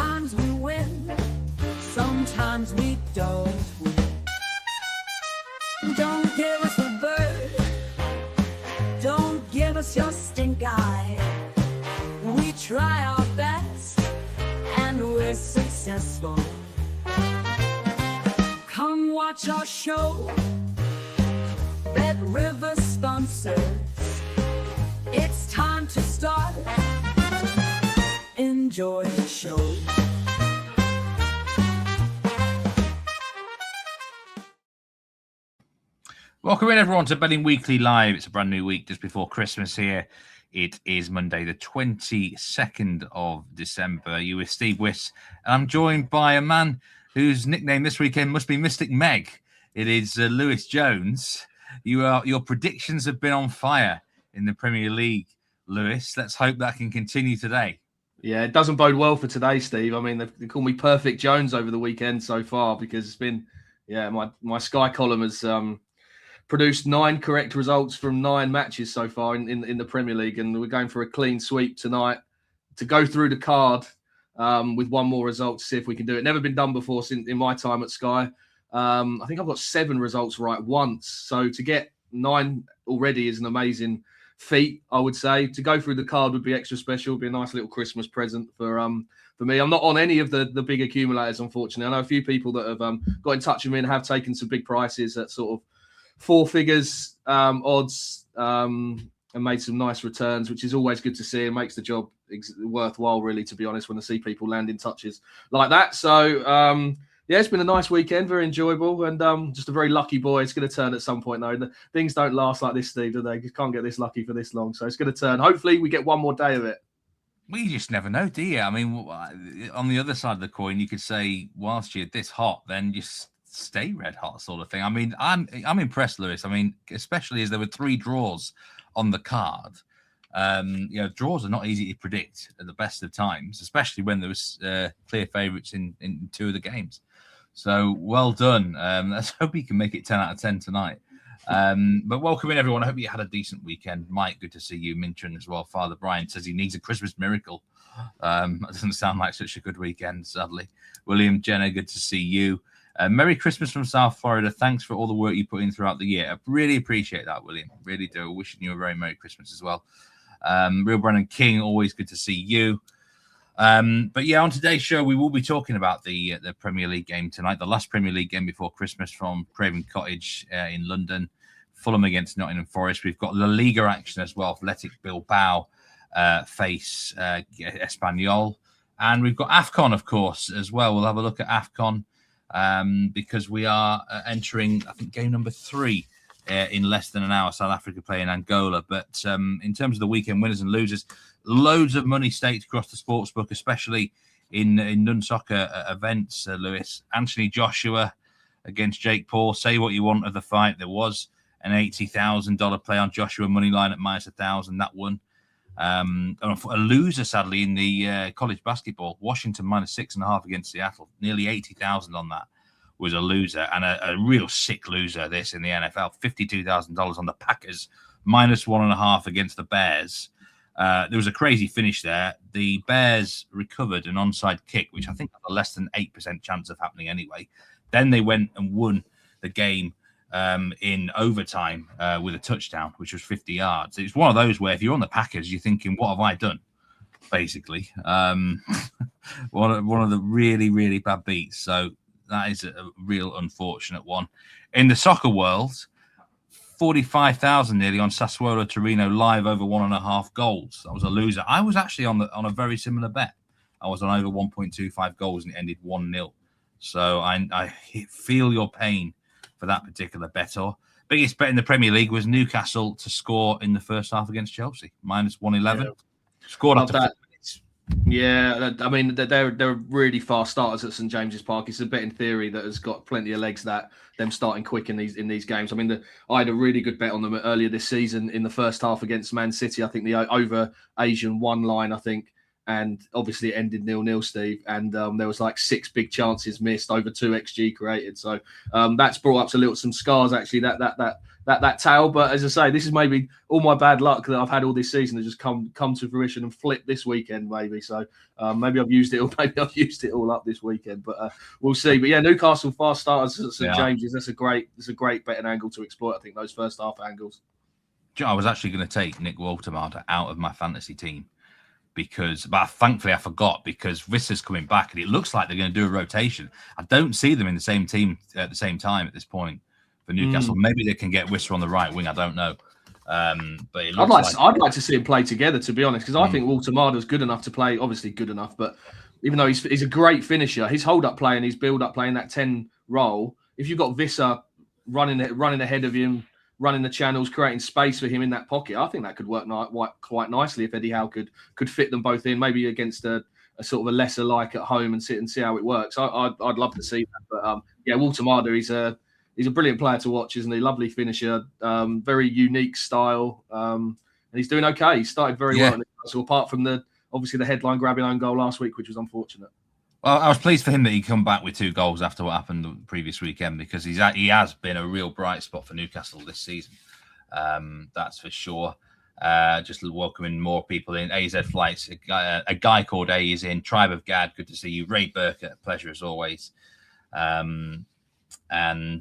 Sometimes we win, sometimes we don't win. Don't give us a bird, don't give us your stink eye. We try our best and we're successful. Come watch our show, Bet River sponsors. It's time to start, enjoy the show. Welcome in everyone to Betting Weekly Live. It's a brand new week just before Christmas here. It is Monday, the 22nd of December. You with Steve Wyss, and I'm joined by a man whose nickname this weekend must be Mystic Meg. It is Lewis Jones. Your predictions have been on fire in the Premier League, Lewis. Let's hope that can continue today. Yeah, it doesn't bode well for today, Steve. I mean, they call me Perfect Jones over the weekend so far because it's been, my Sky column has produced 9 correct results from 9 matches so far in the Premier League, and we're going for a clean sweep tonight to go through the card with one more result to see if we can do it. Never been done before in my time at Sky. I think I've got 7 results right once, so to get 9 already is an amazing feat, I would say. To go through the card would be extra special, would be a nice little Christmas present for me. I'm not on any of the big accumulators, unfortunately. I know a few people that have got in touch with me and have taken some big prices at sort of 4 figures odds and made some nice returns, which is always good to see and makes the job worthwhile, really, to be honest, when I see people landing touches like that. So, it's been a nice weekend, very enjoyable, and just a very lucky boy. It's going to turn at some point, though. Things don't last like this, Steve, do they? You can't get this lucky for this long. So it's going to turn. Hopefully, we get one more day of it. Well, you just never know, do you? I mean, on the other side of the coin, you could say, whilst you're this hot, then just stay red hot, sort of thing. I mean, I'm impressed, Lewis. I mean, especially as there were 3 draws on the card. Draws are not easy to predict at the best of times, especially when there was clear favourites in 2 of the games. So well done. Let's hope you can make it 10 out of 10 tonight. But welcome in, everyone. I hope you had a decent weekend. Mike, good to see you. Mintron as well. Father Brian says he needs a Christmas miracle. That doesn't sound like such a good weekend, sadly. William, Jenna, good to see you. Merry Christmas from South Florida. Thanks for all the work you put in throughout the year. I really appreciate that, William. Really do. Wishing you a very Merry Christmas as well. Real Brennan King, always good to see you. But yeah, on today's show, we will be talking about the Premier League game tonight, the last Premier League game before Christmas from Craven Cottage in London. Fulham against Nottingham Forest. We've got La Liga action as well. Athletic Bilbao face Espanyol. And we've got AFCON, of course, as well. We'll have a look at AFCON because we are entering, I think, game number 3 in less than an hour. South Africa playing Angola. But in terms of the weekend winners and losers, loads of money staked across the sportsbook, especially in non-soccer events, Lewis. Anthony Joshua against Jake Paul. Say what you want of the fight. There was an $80,000 play on Joshua money line at -1,000. That won. And a loser, sadly, in the college basketball. Washington -6.5 against Seattle. Nearly 80,000 on that was a loser, and a real sick loser, this in the NFL. $52,000 on the Packers, -1.5 against the Bears. There was a crazy finish there. The Bears recovered an onside kick, which I think had a less than 8% chance of happening anyway. Then they went and won the game in overtime with a touchdown, which was 50 yards. It's one of those where if you're on the Packers, you're thinking, what have I done? Basically. One of the really, really bad beats. So that is a real unfortunate one. In the soccer world, 45,000 nearly on Sassuolo Torino live over 1.5 goals. That was a loser. I was actually on a very similar bet. I was on over 1.25 goals and it ended 1-0. So I feel your pain for that particular bettor. Biggest bet in the Premier League was Newcastle to score in the first half against Chelsea, -111. Yeah. Scored after 4 minutes. Yeah, I mean, they're really fast starters at St James's Park. It's a bet in theory that has got plenty of legs, that them starting quick in these games. I mean, I had a really good bet on them earlier this season in the first half against Man City. I think the over Asian 1 line, I think, and obviously it ended 0-0, Steve. And there was like 6 big chances missed, over 2 XG created. So that's brought up some scars actually. That that tale. But as I say, this is maybe all my bad luck that I've had all this season has just come to fruition and flipped this weekend, maybe. So maybe I've used it, or maybe I've used it all up this weekend. But we'll see. But yeah, Newcastle fast starters at St James's. That's a great betting angle to exploit. I think those first half angles. I was actually going to take Nick Woltermarter out of my fantasy team but thankfully I forgot, because Wyss is coming back and it looks like they're going to do a rotation. I don't see them in the same team at the same time at this point for Newcastle. Maybe they can get Wyss on the right wing. I don't know. But it looks I'd like to see them play together, to be honest, because I think Woltermarter's good enough to play. Obviously good enough, but even though he's a great finisher, his hold-up play and his build-up play in that 10 role, if you've got Visser running ahead of him, running the channels, creating space for him in that pocket, I think that could work quite nicely if Eddie Howe could fit them both in, maybe against a sort of a lesser like at home, and sit and see how it works. I'd love to see that. But Woltermarter, he's a brilliant player to watch, isn't he? Lovely finisher, very unique style, and he's doing okay. He started very well. So apart from obviously the headline grabbing own goal last week, which was unfortunate. Well, I was pleased for him that he come back with 2 goals after what happened the previous weekend, because he has been a real bright spot for Newcastle this season. That's for sure. Just welcoming more people in. AZ Flights, a guy called A is in. Tribe of Gad, good to see you. Ray Burke, pleasure as always. And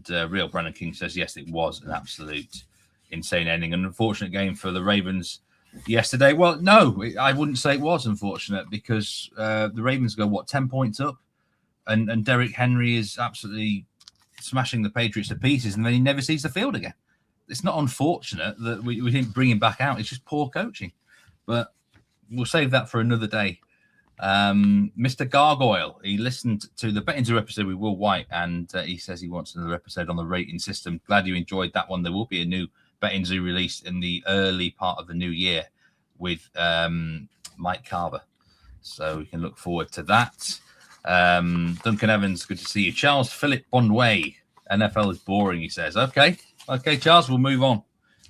Real Brennan King says, yes, it was an absolute insane ending. An unfortunate game for the Ravens yesterday. Well, no, I wouldn't say it was unfortunate, because the Ravens go 10 points up, and Derrick Henry is absolutely smashing the Patriots to pieces, and then he never sees the field again. It's not unfortunate that we didn't bring him back out. It's just poor coaching, but we'll save that for another day. Mr. Gargoyle, he listened to the Betting Zoo episode with Will White, and he says he wants another episode on the rating system. Glad you enjoyed that one. There will be a new Betting Zoo released in the early part of the new year with Mike Carver, so we can look forward to that. Duncan Evans, good to see you. Charles Philip Bonway, NFL is boring, he says. Okay, Charles, we'll move on.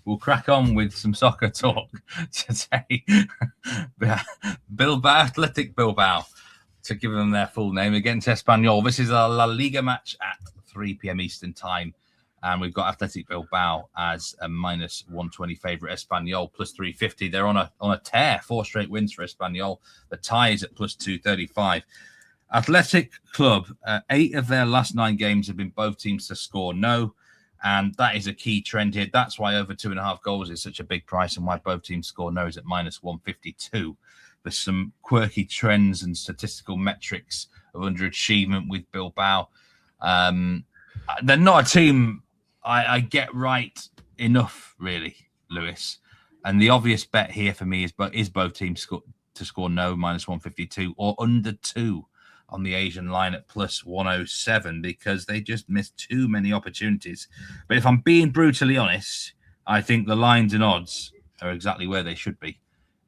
We'll crack on with some soccer talk today. Bilbao, Athletic Bilbao, to give them their full name, against Espanyol. This is a La Liga match at 3 p.m. Eastern time. And we've got Athletic Bilbao as a -120 favourite. Espanyol +350. They're on a tear. 4 straight wins for Espanyol. The tie is at +235. Athletic Club, 8 of their last 9 games have been both teams to score no. And that is a key trend here. That's why over 2.5 goals is such a big price, and why both teams score no is at -152. There's some quirky trends and statistical metrics of underachievement with Bilbao. They're not a team I get right enough, really, Lewis. And the obvious bet here for me is both teams to score no, -152, or under 2 on the Asian line at +107, because they just missed too many opportunities. But if I'm being brutally honest, I think the lines and odds are exactly where they should be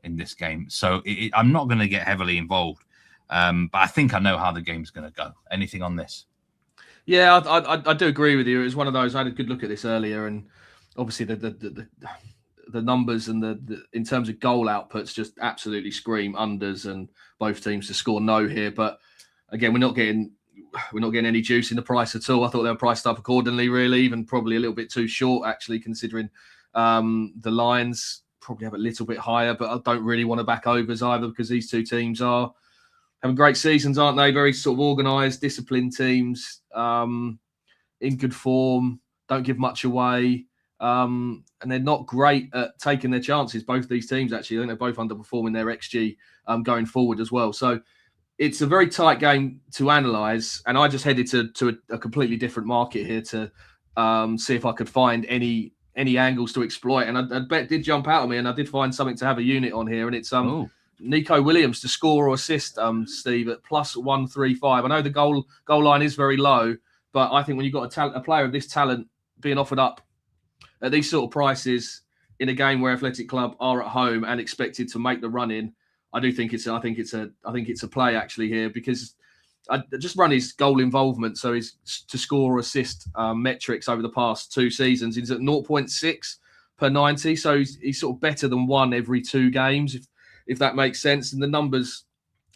in this game. So I'm not going to get heavily involved, but I think I know how the game's going to go. Anything on this? Yeah, I do agree with you. It was one of those. I had a good look at this earlier, and obviously the numbers and the in terms of goal outputs just absolutely scream unders, and both teams to score no here. But again, we're not getting any juice in the price at all. I thought they were priced up accordingly, really, even probably a little bit too short, actually, considering the lines probably have a little bit higher. But I don't really want to back overs either, because these two teams are having great seasons, aren't they? Very sort of organised, disciplined teams, in good form, don't give much away, and they're not great at taking their chances. Both these teams, actually, I think they're both underperforming their XG going forward as well. So it's a very tight game to analyse, and I just headed to a completely different market here to see if I could find any angles to exploit. And I bet did jump out at me, and I did find something to have a unit on here, and it's Nico Williams to score or assist, Steve, at +135. I know the goal line is very low, but I think when you've got a player of this talent being offered up at these sort of prices in a game where Athletic Club are at home and expected to make the run in, I think it's a play actually here, because I just run his goal involvement, so his to score or assist metrics over the past 2 seasons. He's at 0.6 per 90, so he's sort of better than 1 every 2 games, if that makes sense. And the numbers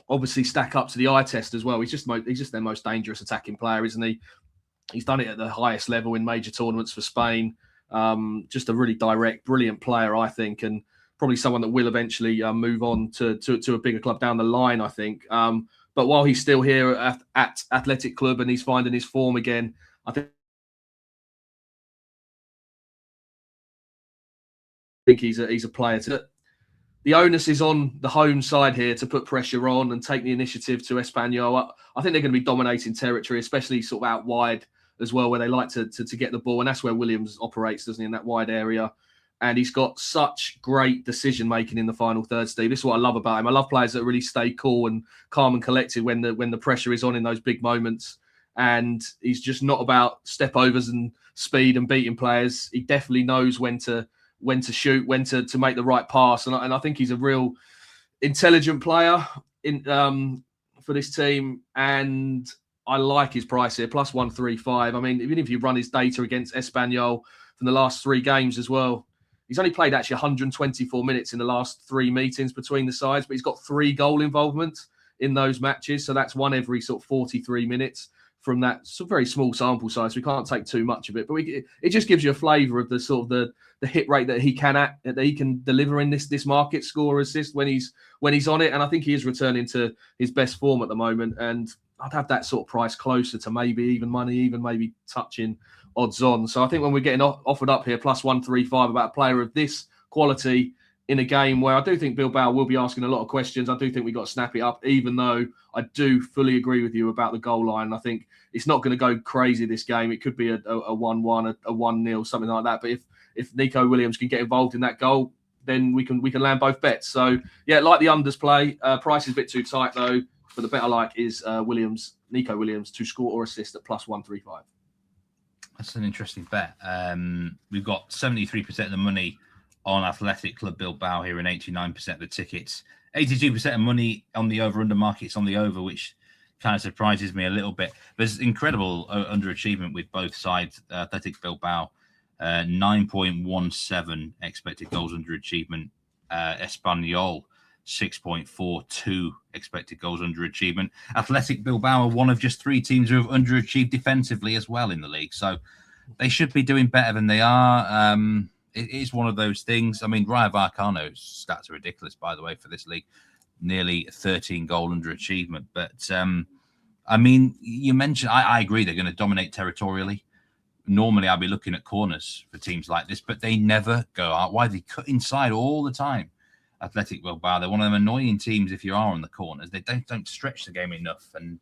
obviously stack up to the eye test as well. He's just their most dangerous attacking player, isn't he? He's done it at the highest level in major tournaments for Spain. Just a really direct, brilliant player, I think, and probably someone that will eventually move on to a bigger club down the line, I think. But while he's still here at Athletic Club and he's finding his form again, I think he's a player the onus is on the home side here to put pressure on and take the initiative to Espanyol. I think they're going to be dominating territory, especially sort of out wide as well, where they like to get the ball. And that's where Williams operates, doesn't he, in that wide area. And he's got such great decision-making in the final third, Steve. This is what I love about him. I love players that really stay cool and calm and collected when the pressure is on in those big moments. And he's just not about step-overs and speed and beating players. He definitely knows when to shoot, when to make the right pass. And I think he's a real intelligent player for this team. And I like his price here, plus 135. I mean, even if you run his data against Espanyol from the last 3 games as well, he's only played actually 124 minutes in the last 3 meetings between the sides, but he's got 3 goal involvements in those matches. So that's one every sort of 43 minutes from that very small sample size. So we can't take too much of it, but it just gives you a flavour of the sort of the hit rate that he can deliver in this market, score, assist when he's on it. And I think he is returning to his best form at the moment. And I'd have that sort of price closer to maybe even money, even maybe touching odds on. So I think when we're getting offered up here, plus 135 about a player of this quality in a game where I do think Bilbao will be asking a lot of questions, I do think we've got to snap it up, even though I do fully agree with you about the goal line. I think it's not going to go crazy this game. It could be a 1-1, a 1-0, something like that. But if Nico Williams can get involved in that goal, then we can land both bets. So yeah, like the unders play. Price is a bit too tight though. But the bet I like is Nico Williams to score or assist at plus 135. That's an interesting bet. We've got 73% of the money on Athletic Club Bilbao here and 89% of the tickets. 82% of money on the over-under markets on the over, which kind of surprises me a little bit. There's incredible underachievement with both sides. Athletic Bilbao, 9.17 expected goals underachievement. Espanyol, 6.42 expected goals underachievement. Athletic Bilbao are one of just 3 teams who have underachieved defensively as well in the league. So they should be doing better than they are. It is one of those things. I mean, Rayo Vallecano's stats are ridiculous, by the way, for this league. Nearly 13 goal underachievement. But, I mean, you mentioned, I agree they're going to dominate territorially. Normally, I'd be looking at corners for teams like this, but they never go out wide. They cut inside all the time. Athletic Bilbao, they're one of them annoying teams if you are on the corners. They don't stretch the game enough. And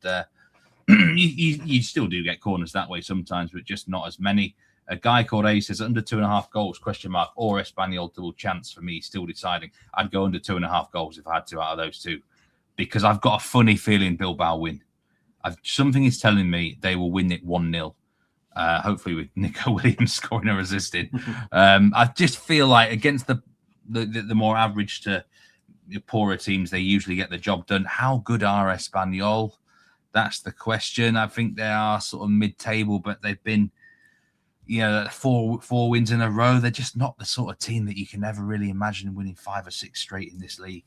you still do get corners that way sometimes, but just not as many. A guy called A says under 2.5 goals, or Espanyol double chance for me, still deciding. I'd go under 2.5 goals if I had to out of those 2, because I've got a funny feeling Bilbao win. Something is telling me they will win it 1-0. Hopefully with Nico Williams scoring or assisting. I just feel like against the more average to poorer teams, they usually get the job done. How good are Espanyol? That's the question. I think they are sort of mid-table, but they've been, 4 wins in a row. They're just not the sort of team that you can ever really imagine winning 5 or 6 straight in this league.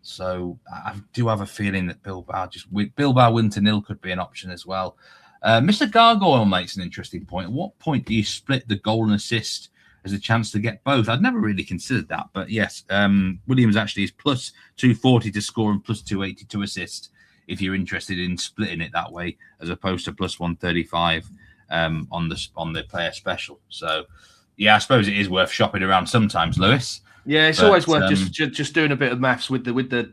So I do have a feeling that Bilbao win to 0 could be an option as well. Mr. Gargoyle makes an interesting point. At what point do you split the goal and assist as a chance to get both? I'd never really considered that, but yes, Williams actually is plus 240 to score and plus 280 to assist if you're interested in splitting it that way, as opposed to plus 135 on the player special. So yeah, I suppose it is worth shopping around sometimes, Lewis. Yeah, it's always worth just doing a bit of maths with the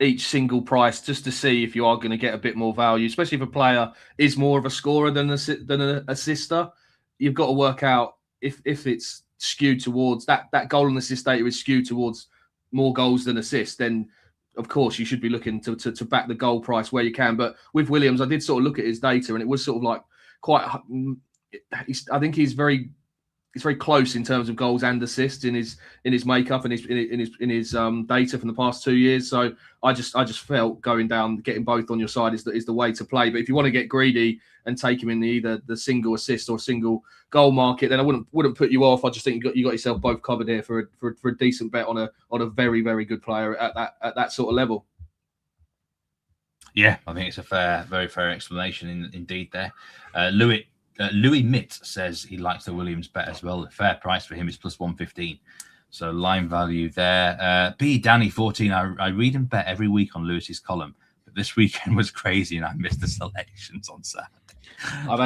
each single price, just to see if you are going to get a bit more value, especially if a player is more of a scorer than an assister. You've got to work out if it's skewed towards that goal and assist data is skewed towards more goals than assists, then of course you should be looking to back the goal price where you can. But with Williams, I did sort of look at his data, and it was sort of like I think he's very close in terms of goals and assists in his makeup and in his data from the past 2 years. So I just felt getting both on your side is the way to play. But if you want to get greedy and take him in either the single assist or single goal market, then I wouldn't put you off. I just think you got yourself both covered here for a decent bet on a very, very good player at that sort of level. Yeah, I think it's a very fair explanation indeed there. Louis Louis Mitt says he likes the Williams bet as well. The fair price for him is plus 115. So line value there. B Danny 14. I read and bet every week on Lewis's column, but this weekend was crazy and I missed the selections on Saturday. I've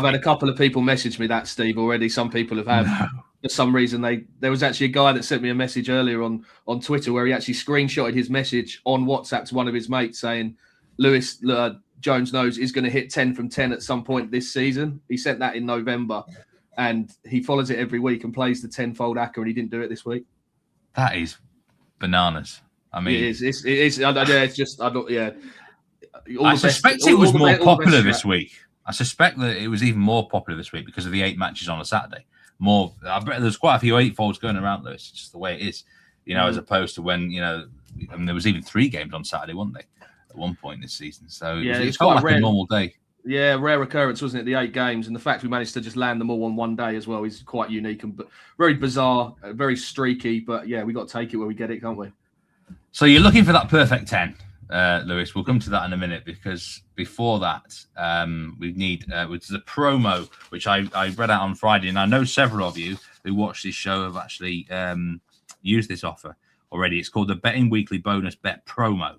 had a couple of people message me that, Steve, already. Some people have had. No. For some reason, there was actually a guy that sent me a message earlier on Twitter where he actually screenshotted his message on WhatsApp to one of his mates saying, Lewis Jones knows is going to hit 10 from 10 at some point this season. He sent that in November, and he follows it every week and plays the tenfold ACCA, and he didn't do it this week. That is bananas. I mean, it is. It's just, yeah. I suspect it was more popular this week. I suspect that it was even more popular this week because of the 8 matches on a Saturday. I bet there's quite a few 8-folds going around, Lewis. It's just the way it is, as opposed to when, there was even 3 games on Saturday, weren't they, at one point this season? So it felt like a normal day. Yeah, rare occurrence, wasn't it, the 8 games? And the fact we managed to just land them all on one day as well is quite unique and very bizarre, very streaky. But yeah, we got to take it where we get it, can't we? So you're looking for that perfect 10. Lewis, we'll come to that in a minute because before that, we need which is a promo which I read out on Friday, and I know several of you who watch this show have actually used this offer already. It's called the Betting Weekly Bonus Bet Promo,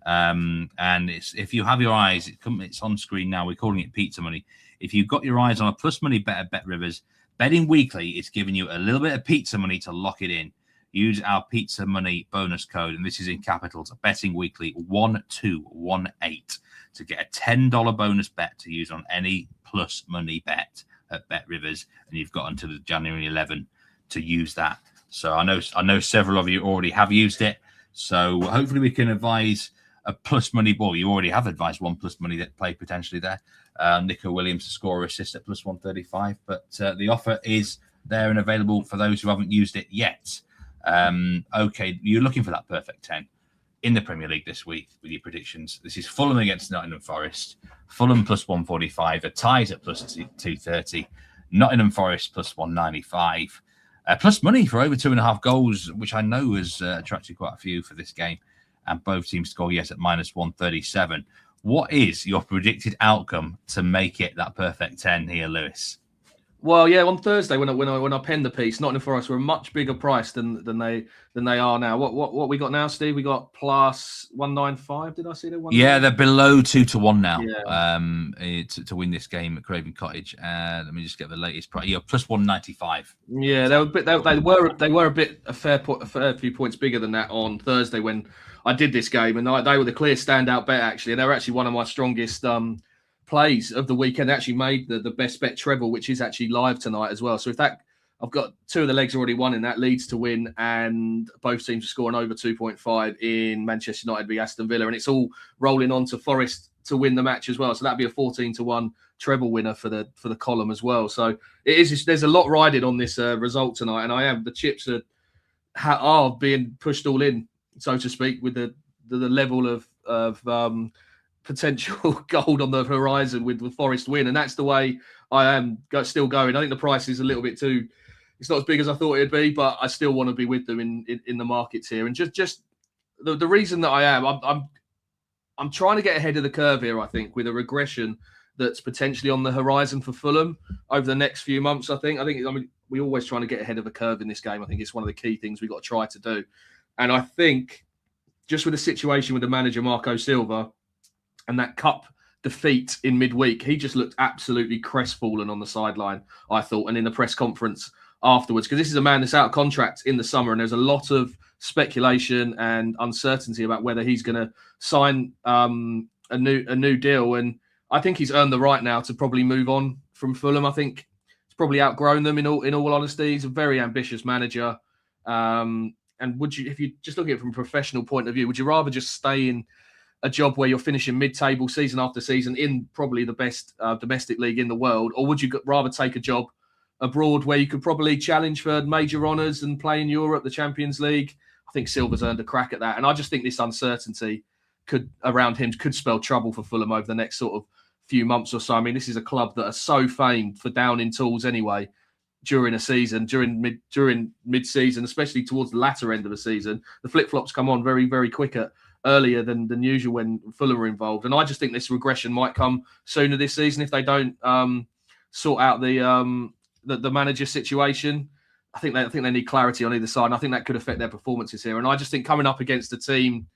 and it's if you have your eyes, it's on screen now. We're calling it pizza money. If you've got your eyes on a plus money bet at Bet Rivers, Betting Weekly is giving you a little bit of pizza money to lock it in. Use our pizza money bonus code, and this is in capitals, Betting Weekly 1218 to get a $10 bonus bet to use on any plus money bet at Bet Rivers, and you've got until January 11 to use that. So I know several of you already have used it. So hopefully we can advise a plus money ball. You already have advised one plus money that play potentially there. Nico Williams to score or assist at plus 135, but the offer is there and available for those who haven't used it yet. Okay, you're looking for that perfect 10 in the Premier League this week with your predictions. This is Fulham against Nottingham Forest. Fulham plus 145, a ties at plus 230. Nottingham Forest plus 195. Plus money for over 2.5 goals, which I know has attracted quite a few for this game. And both teams score yes at minus 137. What is your predicted outcome to make it that perfect 10 here, Lewis? Well, yeah, on Thursday when I penned the piece, Nottingham Forest were a much bigger price than they are now. What we got now, Steve? We got plus 195. Did I see that one? Yeah, they're below 2-1 now. Yeah. To win this game at Craven Cottage. Let me just get the latest price. Yeah, plus 195. Yeah, they were a fair few points bigger than that on Thursday when I did this game, and they were the clear standout bet actually, and they were actually one of my strongest plays of the weekend. Actually made the best bet treble, which is actually live tonight as well. So I've got 2 of the legs already won in that, Leeds to win and both teams are scoring over 2.5 in Manchester United v Aston Villa, and it's all rolling on to Forest to win the match as well. So that'd be a 14-1 treble winner for the column as well. So there's a lot riding on this result tonight, and the chips are being pushed all in, so to speak, with the level of potential gold on the horizon with the Forest win, and that's the way I am still going. I think the price is a little bit too. It's not as big as I thought it'd be, but I still want to be with them in the markets here. And just the reason that I am, I'm trying to get ahead of the curve here. I think with a regression that's potentially on the horizon for Fulham over the next few months. I mean, we're always trying to get ahead of the curve in this game. I think it's one of the key things we've got to try to do. And I think just with the situation with the manager Marco Silva and that cup defeat in midweek, he just looked absolutely crestfallen on the sideline, I thought, and in the press conference afterwards, because this is a man that's out of contract in the summer, and there's a lot of speculation and uncertainty about whether he's going to sign a new deal. And I think he's earned the right now to probably move on from Fulham. I think he's probably outgrown them in all honesty. He's a very ambitious manager. And if you just look at it from a professional point of view, would you rather just stay in a job where you're finishing mid-table season after season in probably the best domestic league in the world, or would you rather take a job abroad where you could probably challenge for major honours and play in Europe, the Champions League? I think Silva's earned a crack at that, and I just think this uncertainty around him could spell trouble for Fulham over the next sort of few months or so. I mean, this is a club that are so famed for downing tools anyway during a season, during mid-season, especially towards the latter end of the season. The flip-flops come on very, very quick earlier than usual when Fulham are involved. And I just think this regression might come sooner this season if they don't sort out the manager situation. I think they need clarity on either side, and I think that could affect their performances here. And I just think coming up against a team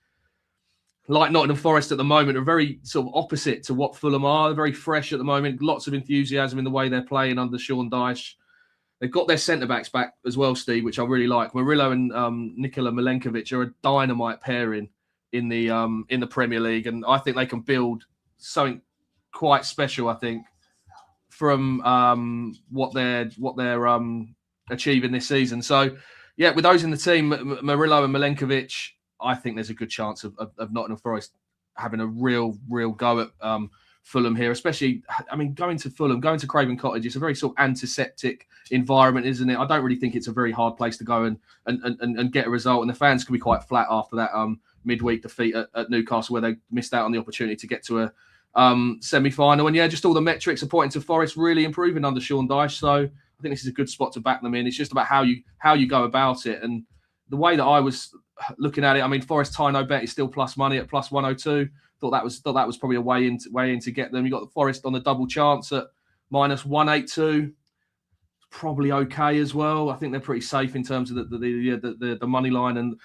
like Nottingham Forest at the moment are very sort of opposite to what Fulham are. They're very fresh at the moment, lots of enthusiasm in the way they're playing under Sean Dyche. They've got their centre-backs back as well, Steve, which I really like. Murillo and Nikola Milenkovic are a dynamite pairing in the Premier League, and I think they can build something quite special, I think, from what they're achieving this season. So, yeah, with those in the team, Murillo and Milenkovic, I think there's a good chance of Nottingham Forest having a real go at Fulham here, especially, I mean, going to Fulham, going to Craven Cottage, it's a very sort of antiseptic environment, isn't it? I don't really think it's a very hard place to go and get a result, and the fans can be quite flat after that midweek defeat at Newcastle, where they missed out on the opportunity to get to a semi-final. And yeah, just all the metrics are pointing to Forest really improving under Sean Dyche. So I think this is a good spot to back them in. It's just about how you go about it. And the way that I was looking at it, I mean, Forest tie no bet is still plus money at plus 102. Thought that was probably a way in to get them. You got the Forest on the double chance at minus 182. Probably okay as well. I think they're pretty safe in terms of the money line and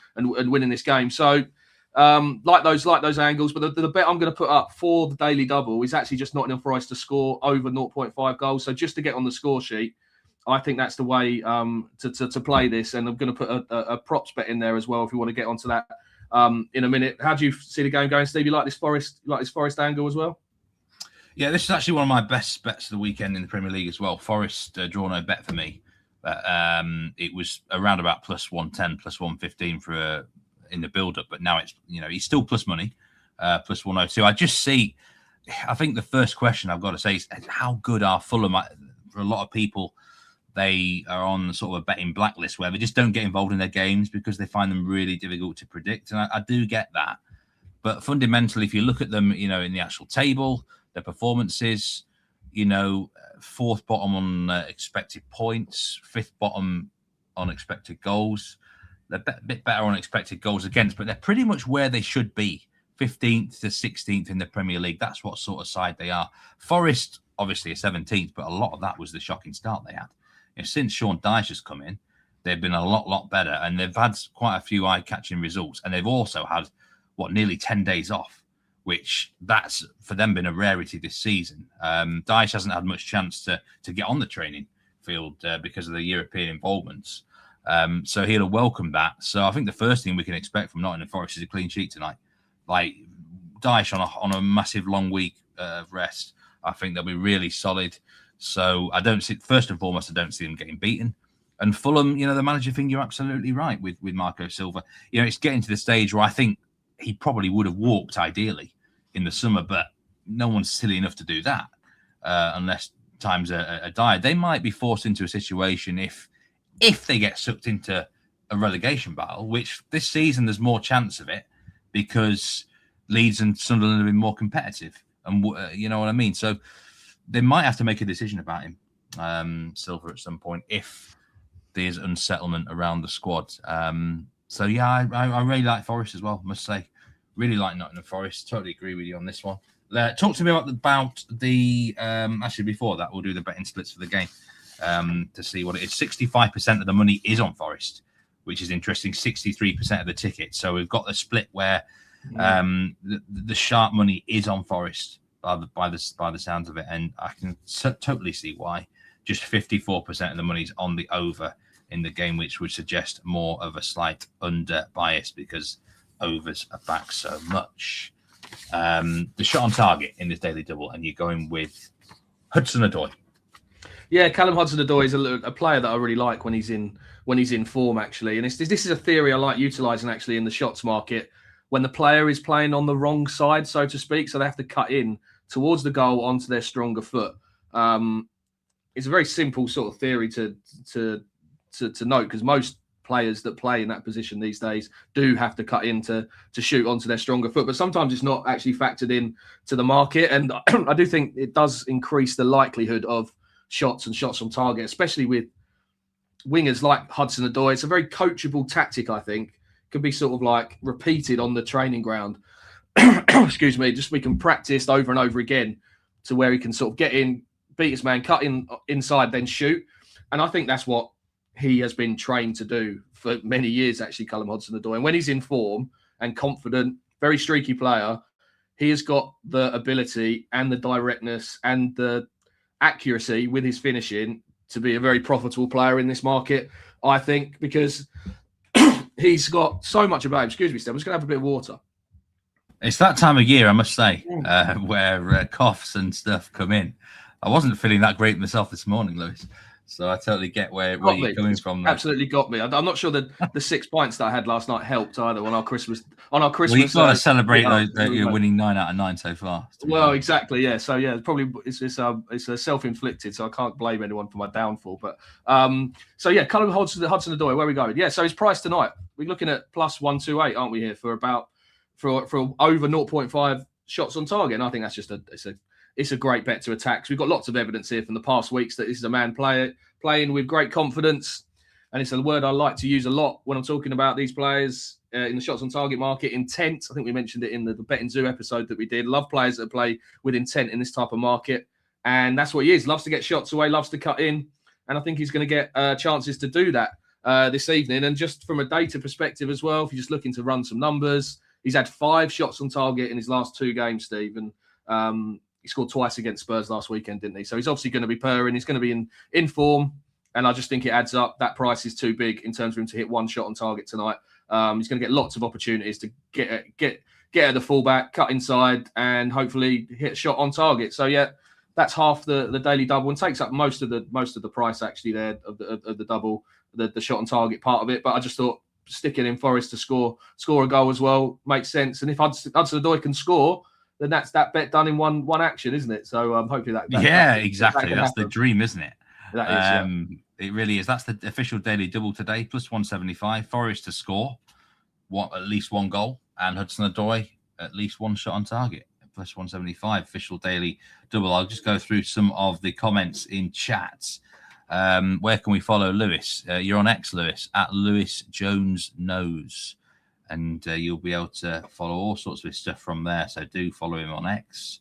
winning this game. So like those angles, but the bet I'm going to put up for the daily double is actually just Nottingham Forest to score over 0.5 goals. So just to get on the score sheet, I think that's the way to play this. And I'm going to put a props bet in there as well if you want to get onto that in a minute. How do you see the game going, Steve? You like this Forest angle as well? Yeah, this is actually one of my best bets of the weekend in the Premier League as well. Forest draw no bet for me. But it was around about plus 110, plus 115 for in the build-up. But now it's, he's still plus money, plus 102. I think the first question I've got to say is how good are Fulham? For a lot of people, they are on sort of a betting blacklist where they just don't get involved in their games because they find them really difficult to predict. And I do get that. But fundamentally, if you look at them, in the actual table, their performances, fourth bottom on expected points, fifth bottom on expected goals. They're a bit better on expected goals against, but they're pretty much where they should be, 15th to 16th in the Premier League. That's what sort of side they are. Forest, obviously, a 17th, but a lot of that was the shocking start they had. Since Sean Dyche has come in, they've been a lot better, and they've had quite a few eye-catching results, and they've also had, nearly 10 days off, which that's for them been a rarity this season. Dyche hasn't had much chance to get on the training field because of the European involvements. So he'll welcome that. So I think the first thing we can expect from Nottingham Forest is a clean sheet tonight. Like Dyche on a massive long week of rest, I think they'll be really solid. So first and foremost, I don't see them getting beaten. And Fulham, the manager thing, you're absolutely right with Marco Silva. It's getting to the stage where I think he probably would have walked ideally in the summer, but no one's silly enough to do that unless times are dire. They might be forced into a situation if they get sucked into a relegation battle, which this season there's more chance of it because Leeds and Sunderland have been more competitive. And you know what I mean? So they might have to make a decision about him, Silva, at some point, if there's unsettlement around the squad. So, yeah, I really like Forest as well, must say. Really like Nottingham Forest. Totally agree with you on this one. Talk to me about the... actually, before that, we'll do the betting splits for the game to see what it is. 65% of the money is on Forest, which is interesting. 63% of the tickets. So we've got the split where the sharp money is on Forest by the sounds of it. And I can totally see why. Just 54% of the money is on the over in the game, which would suggest more of a slight under bias because overs are back so much. The shot on target in this daily double, and you're going with Hudson-Odoi. Yeah, Callum Hudson-Odoi is a player that I really like when he's in form, actually. And this is a theory I like utilising actually in the shots market when the player is playing on the wrong side, so to speak. So they have to cut in towards the goal onto their stronger foot. It's a very simple sort of theory to note because most players that play in that position these days do have to cut in to shoot onto their stronger foot, but sometimes it's not actually factored in to the market. And I do think it does increase the likelihood of shots on target, especially with wingers like Hudson-Odoi. It's a very coachable tactic, I think. Could be sort of like repeated on the training ground. Excuse me, just we can practice over and over again to where he can sort of get in, beat his man, cut inside, then shoot. And I think that's what he has been trained to do for many years, actually, Callum Hudson-Odoi. And when he's in form and confident, very streaky player, he has got the ability and the directness and the accuracy with his finishing to be a very profitable player in this market, I think, because he's got so much about him. Excuse me, Steph, I'm just going to have a bit of water. It's that time of year, I must say, where coughs and stuff come in. I wasn't feeling that great myself this morning, Lewis. So I totally get where you're coming from. There. Absolutely got me. I'm not sure that the 6 pints that I had last night helped either on our Christmas. Well, you've got to celebrate that you're winning 9 out of 9 so far. Well, exactly, yeah. So yeah, probably it's a self-inflicted, so I can't blame anyone for my downfall. But so yeah, Callum Hudson-Odoi, where are we going? Yeah, so his price tonight, we're looking at plus 128, aren't we here for over 0.5 shots on target? And I think that's just it's a great bet to attack. So we've got lots of evidence here from the past weeks that this is a man playing with great confidence. And it's a word I like to use a lot when I'm talking about these players in the shots on target market. Intent. I think we mentioned it in the Betting Zoo episode that we did. Love players that play with intent in this type of market. And that's what he is. Loves to get shots away, loves to cut in. And I think he's going to get chances to do that this evening. And just from a data perspective as well, if you're just looking to run some numbers, he's had 5 shots on target in his last 2 games, Steve. And he scored twice against Spurs last weekend, didn't he? So he's obviously going to be purring. He's going to be in form. And I just think it adds up. That price is too big in terms of him to hit 1 shot on target tonight. He's going to get lots of opportunities to get at the fullback, cut inside, and hopefully hit a shot on target. So yeah, that's half the daily double and takes up most of the price actually there of the double, the shot on target part of it. But I just thought sticking in Forest to score a goal as well makes sense. And if Hudson-Odoi can score, then that's that bet done in one action, isn't it? So hopefully that exactly. That's the dream, isn't it? That is, yeah. It really is. That's the official daily double today, plus 175. Forest to score at least 1 goal, and Hudson-Odoi at least 1 shot on target, plus 175. Official daily double. I'll just go through some of the comments in chat. Where can we follow Lewis? You're on X, Lewis, at Lewis Jones Knows. And you'll be able to follow all sorts of his stuff from there. So do follow him on X.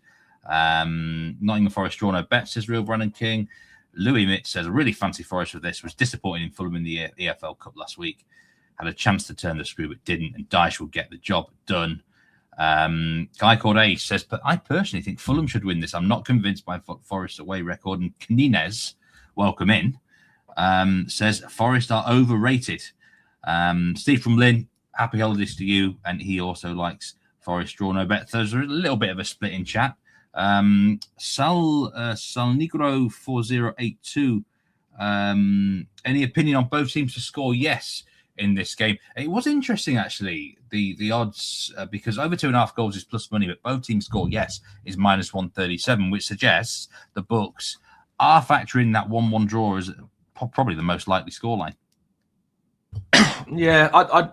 Nottingham Forest draw no bets, says Real Brandon King. Louis Mitt says, a really fancy Forest with this. Was disappointing in Fulham in the EFL Cup last week. Had a chance to turn the screw, but didn't. And Dyche will get the job done. Guy called Ace says, but I personally think Fulham should win this. I'm not convinced by Forest's away record. And Canines, welcome in, says, Forest are overrated. Steve from Lynn, happy holidays to you, and he also likes Forest draw no bet. There's a little bit of a split in chat. Salnigro 4082. Any opinion on both teams to score? Yes, in this game. It was interesting actually. The odds because over 2.5 goals is plus money, but both teams score yes is minus 137, which suggests the books are factoring that 1-1 draw as probably the most likely scoreline. Yeah, I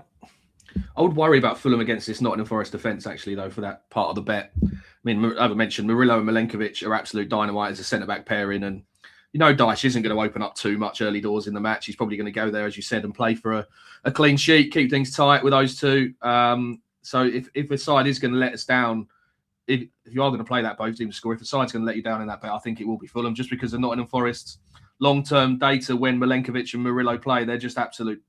would worry about Fulham against this Nottingham Forest defence, actually, though, for that part of the bet. I mean, I mentioned Murillo and Milenkovic are absolute dynamite as a centre-back pairing. And, Dyche isn't going to open up too much early doors in the match. He's probably going to go there, as you said, and play for a clean sheet, keep things tight with those two. So if the side is going to let us down, if you are going to play that both teams score, if the side's going to let you down in that bet, I think it will be Fulham, just because of Nottingham Forest's long-term data when Milenkovic and Murillo play. They're just absolute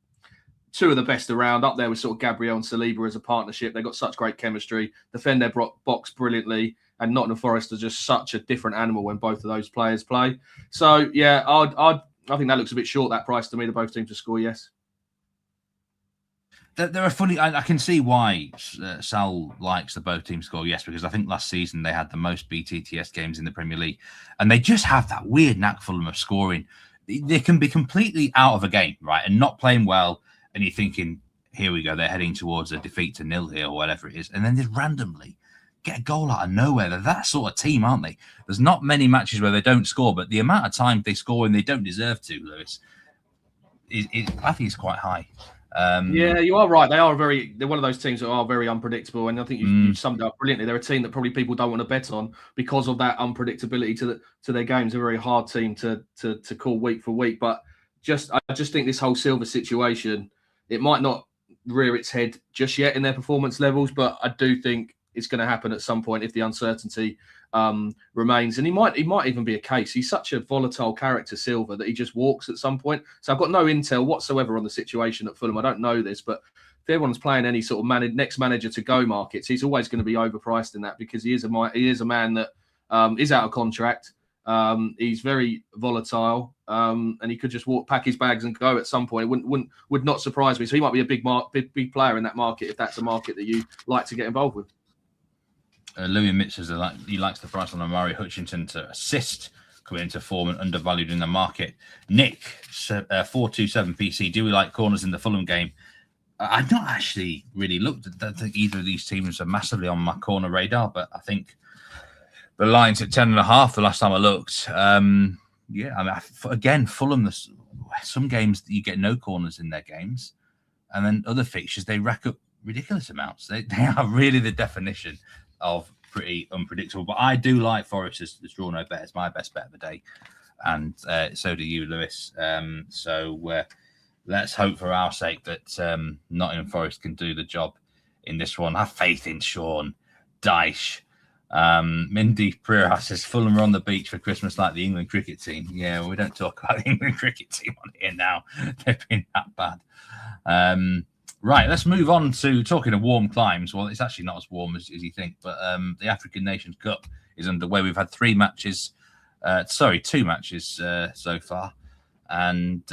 two of the best around, up there with sort of Gabriel and Saliba as a partnership. They've got such great chemistry, defend their box brilliantly, and Nottingham Forest are just such a different animal when both of those players play. So, yeah, I think that looks a bit short, that price to me, to both teams to score, yes. They're a funny. I can see why Sal likes the both teams score, yes, because I think last season they had the most BTTS games in the Premier League, and they just have that weird knack for them of scoring. They can be completely out of a game, right, and not playing well, and you're thinking, here we go, they're heading towards a defeat to 0 here or whatever it is, and then they randomly get a goal out of nowhere. They're that sort of team, aren't they? There's not many matches where they don't score, but the amount of time they score and they don't deserve to, Lewis, I think is quite high. Yeah, you are right. They're one of those teams that are very unpredictable, and I think you summed it up brilliantly. They're a team that probably people don't want to bet on because of that unpredictability to their games. A very hard team to call week for week. But I just think this whole Silva situation, it might not rear its head just yet in their performance levels, but I do think it's going to happen at some point if the uncertainty remains. And he might even be a case. He's such a volatile character, Silva, that he just walks at some point. So I've got no intel whatsoever on the situation at Fulham. I don't know this, but if everyone's playing any sort of next manager to go markets, he's always going to be overpriced in that, because he is a man that is out of contract. He's very volatile, and he could just pack his bags and go at some point. It would not surprise me. So he might be a big player in that market, if that's a market that you like to get involved with. Louis Mitch says he likes the price on Amari Hutchinson to assist, coming into form and undervalued in the market. Nick, 427 PC, do we like corners in the Fulham game? I've not actually really looked. I don't think either of these teams are massively on my corner radar, but I think the line's at 10.5 the last time I looked. Again, Fulham, some games you get no corners in their games, and then other fixtures, they rack up ridiculous amounts. They are really the definition of pretty unpredictable. But I do like Forest as draw no bet. It's my best bet of the day. And so do you, Lewis. Let's hope for our sake that Nottingham Forest can do the job in this one. Have faith in Sean Dyche. Mindy Pereira says Fulham are on the beach for Christmas like the England cricket team. Yeah, well, we don't talk about the England cricket team on here now. They've been that bad. Right, let's move on to talking of warm climes. Well, it's actually not as warm as you think, but the African Nations Cup is underway. We've had two matches so far. And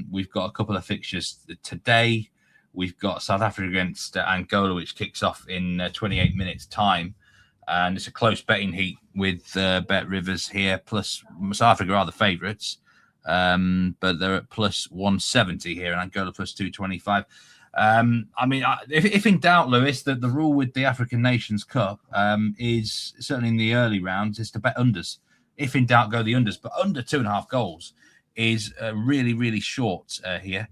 we've got a couple of fixtures today. We've got South Africa against Angola, which kicks off in 28 minutes' time. And it's a close betting heat with Bet Rivers here. Plus, South Africa are the favourites, but they're at plus 170 here, and Angola plus 225. If in doubt, Lewis, that the rule with the African Nations Cup is certainly in the early rounds is to bet unders. If in doubt, go the unders, but under 2.5 goals is really, really short here.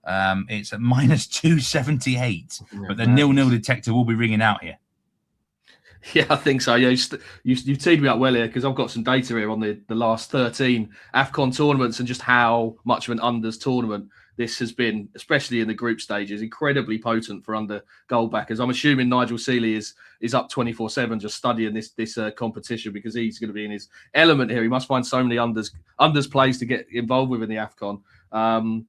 It's at minus 278, but the 0-0 detector will be ringing out here. Yeah, I think so. Yeah, you teed me up well here, because I've got some data here on the last 13 AFCON tournaments and just how much of an unders tournament this has been, especially in the group stages. Incredibly potent for under goal backers. I'm assuming Nigel Seeley is up 24/7 just studying this competition, because he's going to be in his element here. He must find so many unders plays to get involved with in the AFCON.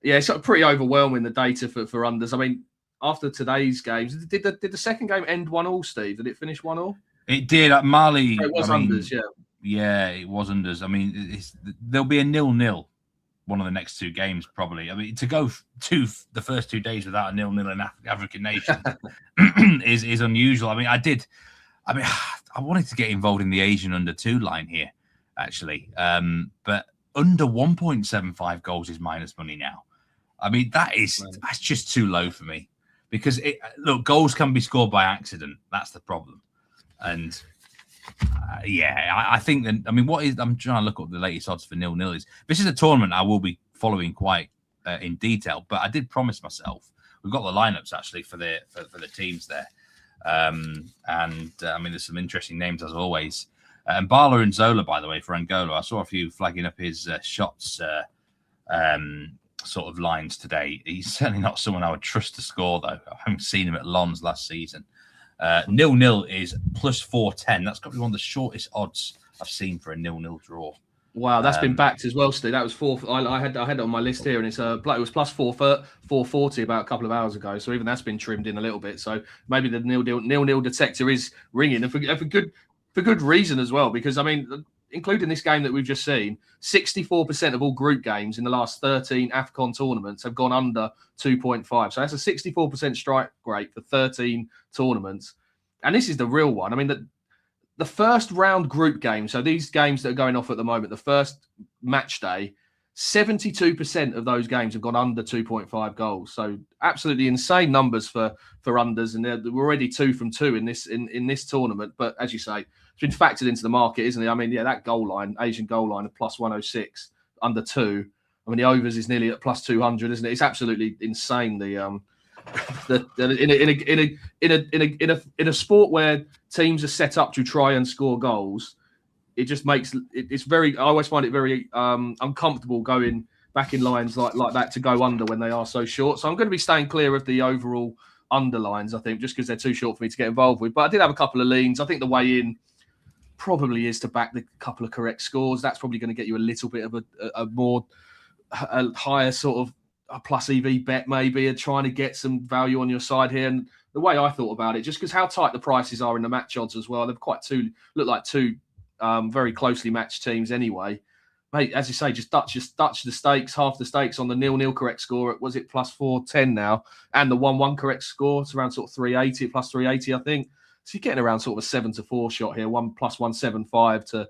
It's pretty overwhelming, the data for unders. I mean, after today's games, did the second game end 1-1, Steve? Did it finish 1-1? It did at Mali. It was unders, yeah. Yeah, it was unders. I mean, there'll be a 0-0 one of the next two games, probably. I mean, to go to the first 2 days without a 0-0 in African Nations is unusual. I wanted to get involved in the Asian under 2 line here, actually. But under 1.75 goals is minus money now. I mean, that's just too low for me. Because goals can be scored by accident. That's the problem. And I think that. I mean, I'm trying to look up the latest odds for 0-0. This is a tournament I will be following quite in detail. But I did promise myself, we've got the lineups actually for the teams there. There's some interesting names as always. And Bala and Zola, by the way, for Angola. I saw a few flagging up his shots. Sort of lines today. He's certainly not someone I would trust to score, though. I haven't seen him at Lens last season. 0-0 is plus 410. That's got to be one of the shortest odds I've seen for a 0-0 draw. Wow, that's been backed as well, Steve. That was 4. I had it on my list here, and it was plus 440 about a couple of hours ago. So even that's been trimmed in a little bit. So maybe the 0-0 detector is ringing, and for good reason as well. Because I mean, including this game that we've just seen, 64% of all group games in the last 13 AFCON tournaments have gone under 2.5. So that's a 64% strike rate for 13 tournaments. And this is the real one. I mean, the first round group game, so these games that are going off at the moment, the first match day, 72% of those games have gone under 2.5 goals. So absolutely insane numbers for unders. And we're already 2 from 2 in this tournament. But as you say, it's been factored into the market, isn't it? I mean, that goal line, Asian goal line of plus 106, under 2. I mean, the overs is nearly at plus 200, isn't it? It's absolutely insane. In a sport where teams are set up to try and score goals, it just makes it's very. I always find it very uncomfortable going back in lines like that to go under when they are so short. So I'm going to be staying clear of the overall underlines, I think, just because they're too short for me to get involved with. But I did have a couple of leans. I think the way in probably is to back the couple of correct scores. That's probably going to get you a little bit of a higher sort of a plus EV bet maybe, and trying to get some value on your side here. And the way I thought about it, just because how tight the prices are in the match odds as well, they're look like two very closely matched teams anyway. Mate, as you say, just Dutch the stakes, half the stakes on the 0-0 correct score. Was it plus 410 now? And the 1-1 correct score, it's around sort of 380, plus 380, I think. So you're getting around sort of a 7-4 shot here, 1 plus 175 to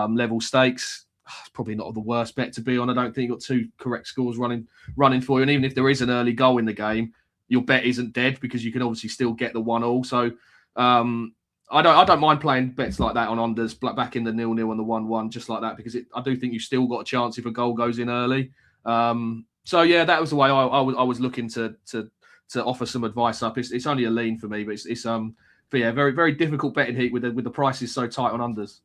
level stakes. It's probably not the worst bet to be on. I don't think you've got two correct scores running for you. And even if there is an early goal in the game, your bet isn't dead because you can obviously still get the 1-1. So I don't mind playing bets like that on unders, back in the 0-0 and the 1-1, just like that, because I do think you've still got a chance if a goal goes in early. So yeah, that was the way I was looking to offer some advice up. It's only a lean for me, but but yeah, very, very difficult betting heat with the prices so tight on unders.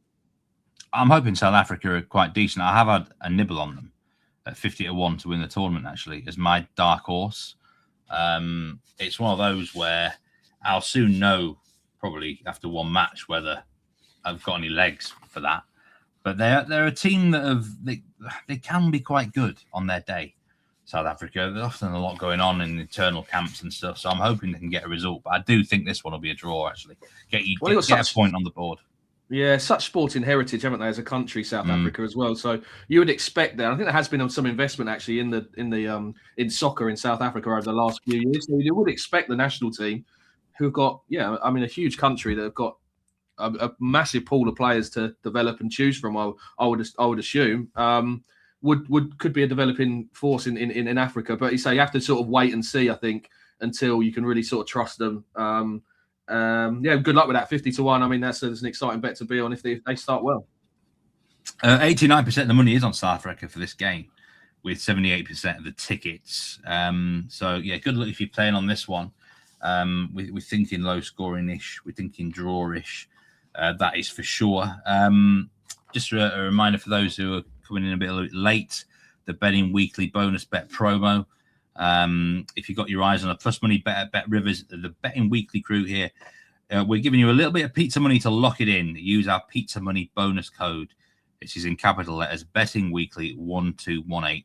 I'm hoping South Africa are quite decent. I have had a nibble on them at 50-1 to win the tournament, actually, as my dark horse. It's one of those where I'll soon know, probably after one match, whether I've got any legs for that. But they're a team that they can be quite good on their day. South Africa, there's often a lot going on in internal camps and stuff, so I'm hoping they can get a result. But I do think this one will be a draw, actually. Get a point on the board. Yeah, such sporting heritage, haven't they, as a country, South Africa as well. So you would expect that. I think there has been some investment actually in soccer in South Africa over the last few years. So you would expect the national team, who've got a huge country that have got a massive pool of players to develop and choose from. I would assume could be a developing force in Africa. But you say you have to sort of wait and see, I think, until you can really sort of trust them. Good luck with that 50-1. I mean, that's an exciting bet to be on if they start well. 89% of the money is on South Africa for this game, with 78% of the tickets. So yeah, good luck if you're playing on this one. We're thinking low scoring-ish. We're thinking draw-ish. That is for sure. Just a reminder for those who are coming in a bit late, the betting weekly bonus bet promo. If you've got your eyes on a plus money bet Rivers, the betting weekly crew here, we're giving you a little bit of pizza money to lock it in. Use our pizza money bonus code. This is in capital letters, betting weekly 1218,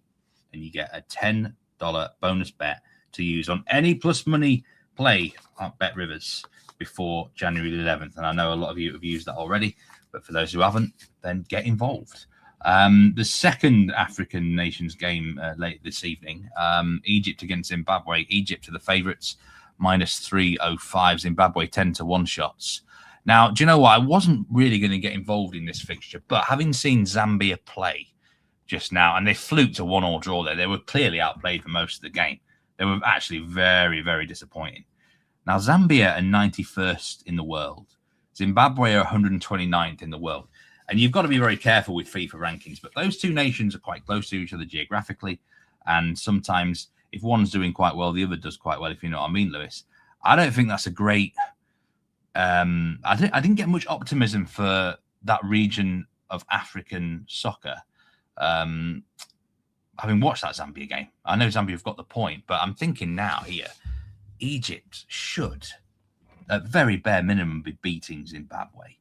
and you get a $10 bonus bet to use on any plus money play at Bet Rivers before January 11th. And I know a lot of you have used that already, but for those who haven't, then get involved. The second African nations game late this evening, Egypt against Zimbabwe. Egypt are the favourites, minus 305. Zimbabwe 10-1 shots. Now, do you know what? I wasn't really going to get involved in this fixture, but having seen Zambia play just now, and they fluked a 1-1 draw there, they were clearly outplayed for most of the game. They were actually very, very disappointing. Now, Zambia are 91st in the world. Zimbabwe are 129th in the world. And you've got to be very careful with FIFA rankings, but those two nations are quite close to each other geographically. And sometimes if one's doing quite well, the other does quite well, if you know what I mean, Lewis. I don't think that's a great... I didn't get much optimism for that region of African soccer. Having watched that Zambia game, I know Zambia have got the point, but I'm thinking now here, Egypt should, at very bare minimum, be beating Zimbabwe.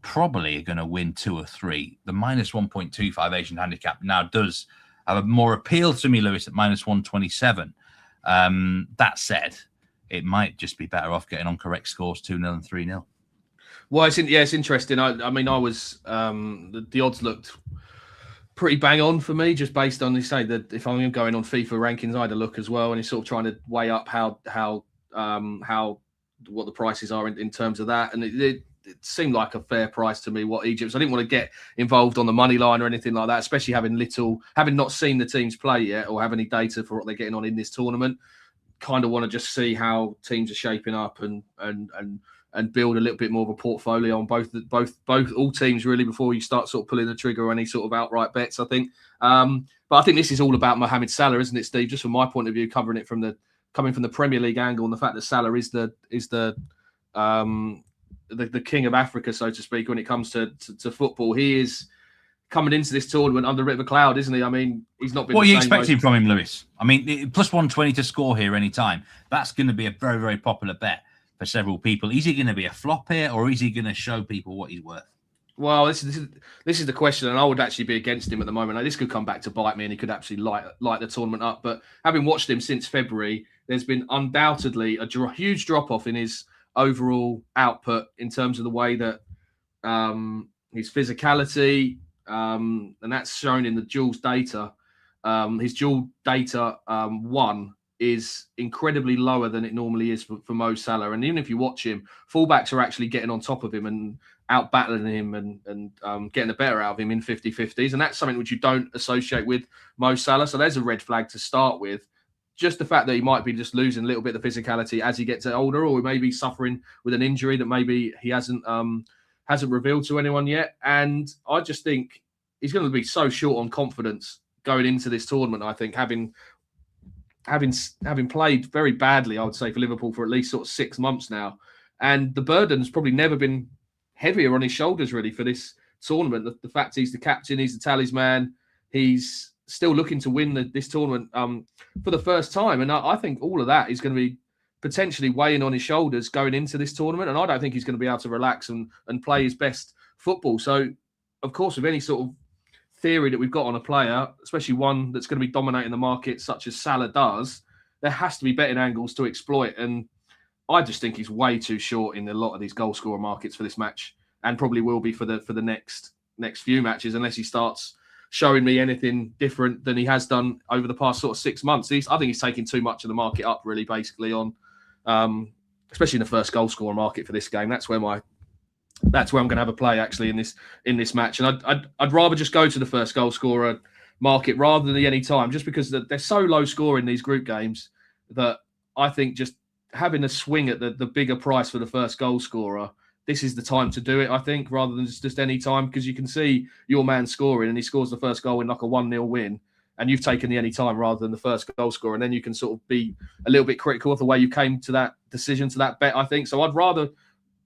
Probably are going to win 2 or 3. The minus 1.25 Asian handicap now does have a more appeal to me, Lewis, at minus 127. That said, it might just be better off getting on correct scores 2-0 and 3-0. Well, it's interesting. I mean, I was the odds looked pretty bang on for me, just based on, you say, that if I'm going on FIFA rankings, I had a look as well, and it's sort of trying to weigh up how what the prices are in terms of that, and it seemed like a fair price to me, what Egypt. So I didn't want to get involved on the money line or anything like that, especially having not seen the teams play yet or have any data for what they're getting on in this tournament. Kind of want to just see how teams are shaping up and build a little bit more of a portfolio on both all teams really before you start sort of pulling the trigger or any sort of outright bets, I think. But I think this is all about Mohamed Salah, isn't it, Steve? Just from my point of view, coming from the Premier League angle, and the fact that Salah is the king of Africa, so to speak, when it comes to football. He is coming into this tournament under a bit of a cloud, isn't he? I mean, he's not been. What are you expecting from him, Lewis? I mean, plus 120 to score here anytime. That's going to be a very, very popular bet for several people. Is he going to be a flop here, or is he going to show people what he's worth? Well, this is the question, and I would actually be against him at the moment. Like, this could come back to bite me, and he could actually light the tournament up. But having watched him since February, there's been undoubtedly a huge drop-off in his overall output in terms of the way that his physicality, and that's shown in the duels data. His duel data 1 is incredibly lower than it normally is for Mo Salah. And even if you watch him, fullbacks are actually getting on top of him and out battling him and getting the better out of him in 50-50s. And that's something which you don't associate with Mo Salah. So there's a red flag to start with. Just the fact that he might be just losing a little bit of physicality as he gets older, or maybe suffering with an injury that maybe he hasn't revealed to anyone yet. And I just think he's going to be so short on confidence going into this tournament. I think having played very badly, I would say, for Liverpool for at least sort of 6 months now, and the burden's probably never been heavier on his shoulders really for this tournament. The fact he's the captain, he's the talisman, he's still looking to win this tournament for the first time, and I think all of that is going to be potentially weighing on his shoulders going into this tournament, and I don't think he's going to be able to relax and play his best football. So, of course, with any sort of theory that we've got on a player, especially one that's going to be dominating the market such as Salah does, there has to be betting angles to exploit. And I just think he's way too short in a lot of these goal scorer markets for this match, and probably will be for the next few matches, unless he starts showing me anything different than he has done over the past sort of 6 months. I think he's taking too much of the market up, really, basically on, especially in the first goal scorer market for this game. That's where I'm going to have a play actually in this match, and I'd rather just go to the first goal scorer market rather than the any time, just because they're so low scoring these group games that I think just having a swing at the bigger price for the first goal scorer, this is the time to do it, I think, rather than just any time, because you can see your man scoring and he scores the first goal in like a 1-0 win, and you've taken the any time rather than the first goal scorer, and then you can sort of be a little bit critical of the way you came to that decision, to that bet, I think. So I'd rather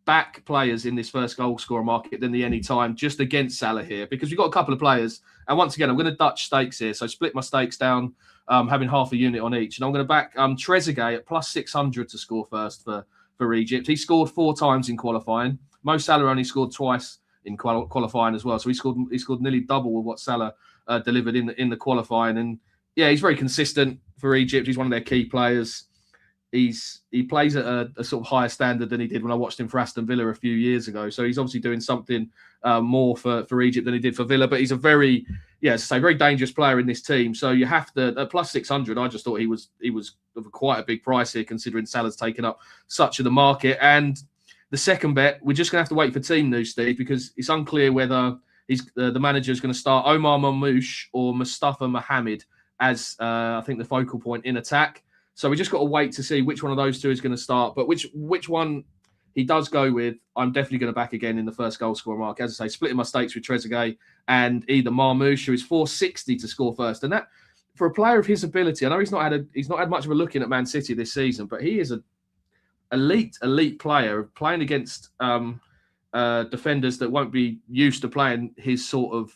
back players in this first goal scorer market than the any time, just against Salah here, because we've got a couple of players. And once again, I'm going to Dutch stakes here. So split my stakes down, having half a unit on each. And I'm going to back Trezeguet at plus 600 to score first for Egypt. He scored 4 times in qualifying. Mo Salah only scored twice in qualifying as well. So he scored nearly double of what Salah delivered in the qualifying. And yeah, he's very consistent for Egypt. He's one of their key players. He plays at a sort of higher standard than he did when I watched him for Aston Villa a few years ago. So he's obviously doing something more for Egypt than he did for Villa. But he's a very dangerous player in this team. So you have to, at plus 600, I just thought he was of quite a big price here, considering Salah's taken up such of the market. And the second bet, we're just going to have to wait for team news, Steve, because it's unclear whether the manager is going to start Omar Mamouche or Mustafa Mohamed as I think the focal point in attack. So we just got to wait to see which one of those two is going to start. But which one he does go with, I'm definitely going to back again in the first goal scorer mark. As I say, splitting my stakes with Trezeguet and either Marmouche, who is 460 to score first. And that, for a player of his ability, I know he's not had much of a look in at Man City this season, but he is an elite player playing against defenders that won't be used to playing his sort of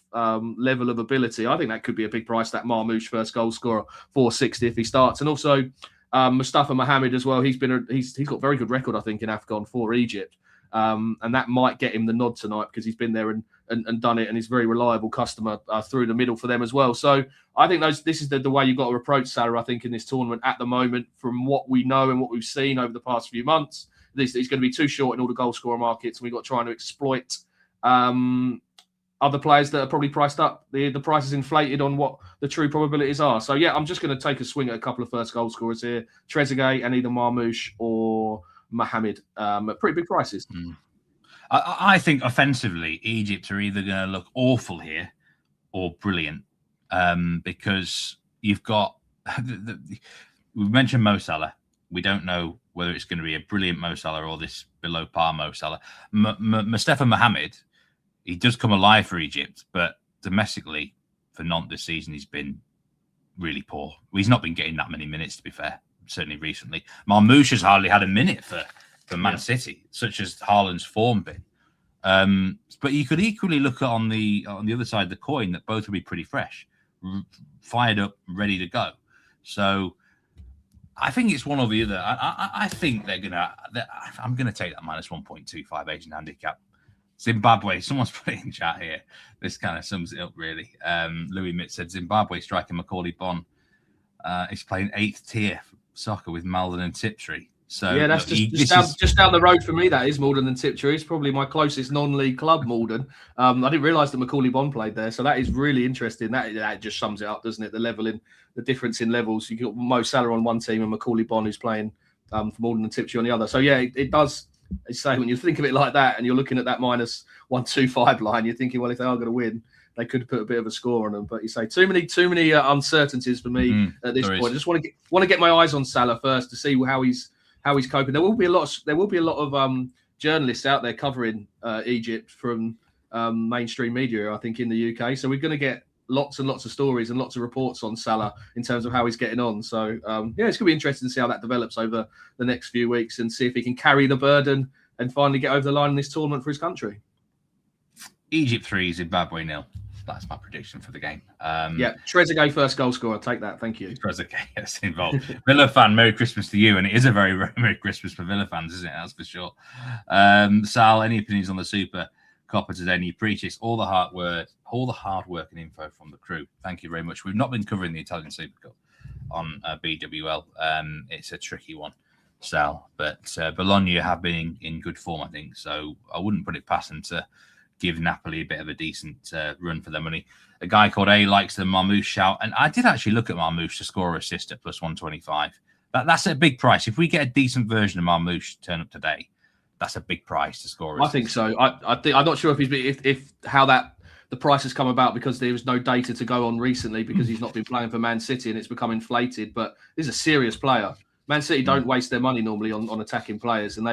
level of ability. I think that could be a big price, that Marmouche first goal scorer, 460 if he starts. And also Mustafa Mohamed as well. He's got a very good record, I think, in AFCON for Egypt. And that might get him the nod tonight, because he's been there and done it, and he's a very reliable customer through the middle for them as well. So I think this is the way you've got to approach Salah, I think, in this tournament at the moment, from what we know and what we've seen over the past few months. He's going to be too short in all the goal scorer markets, and we've got trying to exploit other players that are probably priced up. The price is inflated on what the true probabilities are. So yeah, I'm just going to take a swing at a couple of first goal scorers here, Trezeguet and either Marmouche or Mohamed at pretty big prices. I think offensively, Egypt are either going to look awful here or brilliant, because you've got we've mentioned Mo Salah. We don't know whether it's going to be a brilliant Mo Salah or this below par Mo Salah. Mustafa Mohamed, he does come alive for Egypt, but domestically for Nantes this season, he's been really poor. He's not been getting that many minutes, to be fair, certainly recently. Marmouche has hardly had a minute for Man City, such as Haaland's form been. But you could equally look at on the other side of the coin that both will be pretty fresh, fired up, ready to go. So I think it's one or the other. I think I'm gonna take that minus 1.25 Asian handicap. Zimbabwe, someone's put it in chat here. This kind of sums it up really. Louis Mitt said Zimbabwe striker Macaulay Bonne is playing 8th tier soccer with Malden and Tiptree. So yeah, that's just down the road for me. That is Malden and Tiptree. It's probably my closest non-league club, Malden. I didn't realise that Macaulay Bonne played there, so that is really interesting. That just sums it up, doesn't it? The difference in levels. You got Mo Salah on one team and Macaulay Bonne who's playing for Malden and Tiptree on the other. So yeah, it does. As you say, when you think of it like that, and you're looking at that minus 125 line, you're thinking, well, if they are going to win, they could put a bit of a score on them. But you say too many uncertainties for me at this point. I just want to get my eyes on Salah first to see how he's coping. There will be a lot of journalists out there covering Egypt from mainstream media, I think, in the UK. So we're going to get lots and lots of stories and lots of reports on Salah in terms of how he's getting on. So it's going to be interesting to see how that develops over the next few weeks and see if he can carry the burden and finally get over the line in this tournament for his country. Egypt 3, Zimbabwe 0. That's my prediction for the game. Trezeguet first goal scorer. I'll take that. Thank you. Trezeguet, yes, involved. Villa fan, Merry Christmas to you. And it is a very, very Merry Christmas for Villa fans, isn't it? That's for sure. Sal, any opinions on the Super Copper today? And you appreciate all the hard work and info from the crew. Thank you very much. We've not been covering the Italian Super Cup on BWL. It's a tricky one, Sal. But Bologna have been in good form, I think. So I wouldn't put it past them to give Napoli a bit of a decent run for their money. A guy called A likes the Marmouche shout. And I did actually look at Marmouche to score or assist at plus 125. That's a big price. If we get a decent version of Marmouche turn up today, that's a big price to score. I think so. I'm not sure if how the price has come about because there was no data to go on recently because he's not been playing for Man City and it's become inflated. But he's a serious player. Man City don't waste their money normally on attacking players, and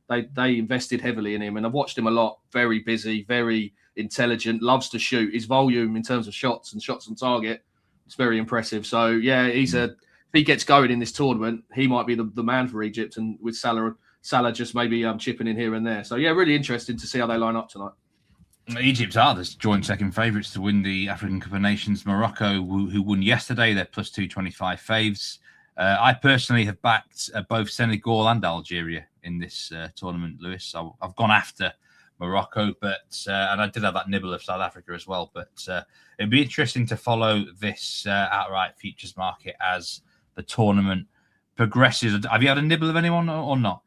they invested heavily in him. And I've watched him a lot. Very busy, very intelligent, loves to shoot. His volume in terms of shots and shots on target, it's very impressive. So yeah, if he gets going in this tournament, he might be the man for Egypt. And with Salah just maybe chipping in here and there. So yeah, really interesting to see how they line up tonight. Egypt are the joint second favourites to win the African Cup of Nations. Morocco, who won yesterday, they're plus 225 faves. I personally have backed both Senegal and Algeria in this tournament, Lewis. So I've gone after Morocco, and I did have that nibble of South Africa as well. But it'd be interesting to follow this outright futures market as the tournament progresses. Have you had a nibble of anyone or not?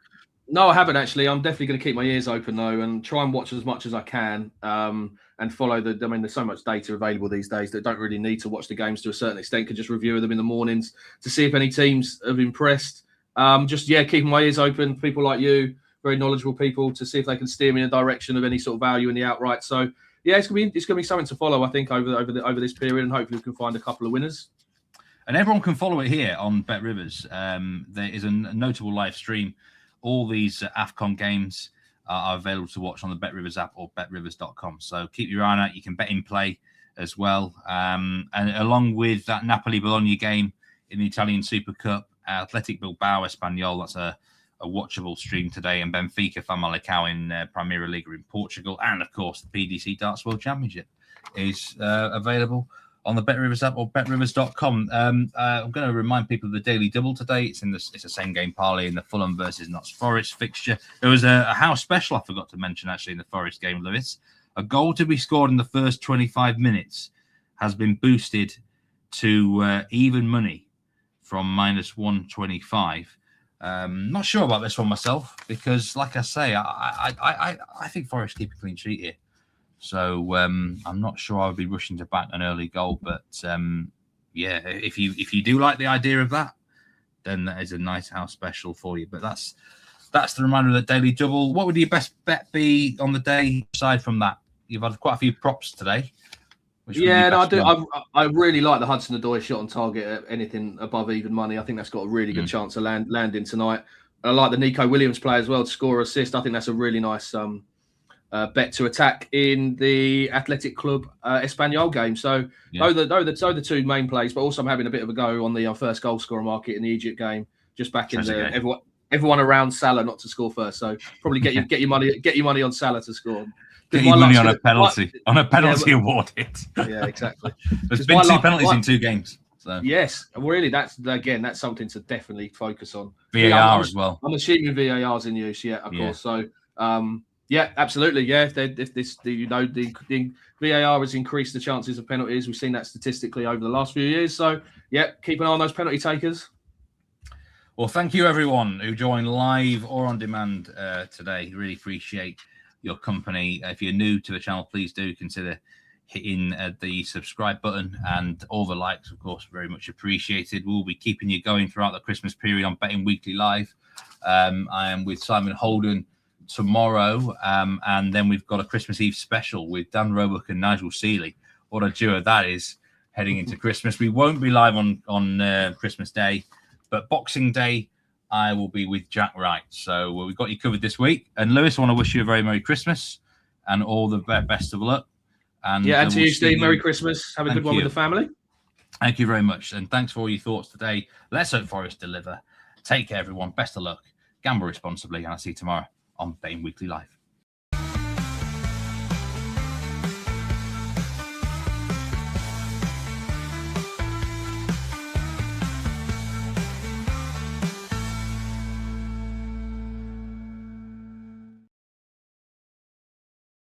No, I haven't actually. I'm definitely going to keep my ears open though, and try and watch as much as I can, and follow there's so much data available these days that don't really need to watch the games to a certain extent. Could just review them in the mornings to see if any teams have impressed. Keeping my ears open. People like you, very knowledgeable people, to see if they can steer me in a direction of any sort of value in the outright. So yeah, it's gonna be something to follow. I think over this period, and hopefully we can find a couple of winners. And everyone can follow it here on Bet Rivers. There is a notable live stream. All these AFCON games are available to watch on the Bet Rivers app or betrivers.com. So keep your eye on it. You can bet in play as well. And along with that Napoli-Bologna game in the Italian Super Cup, Athletic Bilbao, Espanyol, that's a watchable stream today. And Benfica, Famalicão in Primeira Liga in Portugal. And, of course, the PDC Darts World Championship is available on the Bet Rivers app or betrivers.com. I'm going to remind people of the Daily Double today. It's the same game parlay in the Fulham versus Nottingham Forest fixture. There was a house special I forgot to mention actually in the Forest game, Lewis. A goal to be scored in the first 25 minutes has been boosted to even money from minus 125. Not sure about this one myself because, like I say, I think Forest keep a clean sheet here. So I'm not sure I would be rushing to back an early goal, but if you do like the idea of that, then that is a nice house special for you. But that's the reminder of the Daily Double. What would your best bet be on the day aside from that? You've had quite a few props today. I do. I really like the Hudson-Odoi shot on target at anything above even money. I think that's got a really good chance of landing tonight. I like the Nico Williams play as well to score or assist. I think that's a really nice bet to attack in the Athletic Club Espanyol game. So those are the two main plays, but also I'm having a bit of a go on the first goal scorer market in the Egypt game, just back in everyone around Salah not to score first. So probably get your money on Salah to score. Get your money on a penalty awarded. Yeah, exactly. There's been 2 penalties in 2 games. So yes, really, that's something to definitely focus on. VAR as well. I'm assuming VAR's in use. Yeah, of course. So, yeah, absolutely. Yeah, the VAR has increased the chances of penalties. We've seen that statistically over the last few years. So, yeah, keep an eye on those penalty takers. Well, thank you everyone who joined live or on demand today. Really appreciate your company. If you're new to the channel, please do consider hitting the subscribe button, and all the likes, of course, very much appreciated. We'll be keeping you going throughout the Christmas period on Betting Weekly Live. I am with Simon Holden tomorrow, and then we've got a Christmas Eve special with Dan Roebuck and Nigel Seeley. What a duo that is heading into Christmas. We won't be live on Christmas Day, but Boxing Day I will be with Jack Wright. So we've got you covered this week. And Lewis, I want to wish you a very Merry Christmas and all the best of luck. And and to you, Steve, Merry Christmas. Have a good one with the family. Thank you very much. And thanks for all your thoughts today. Let's hope Forest deliver. Take care, everyone. Best of luck. Gamble responsibly. And I'll see you tomorrow on Betting Weekly Live.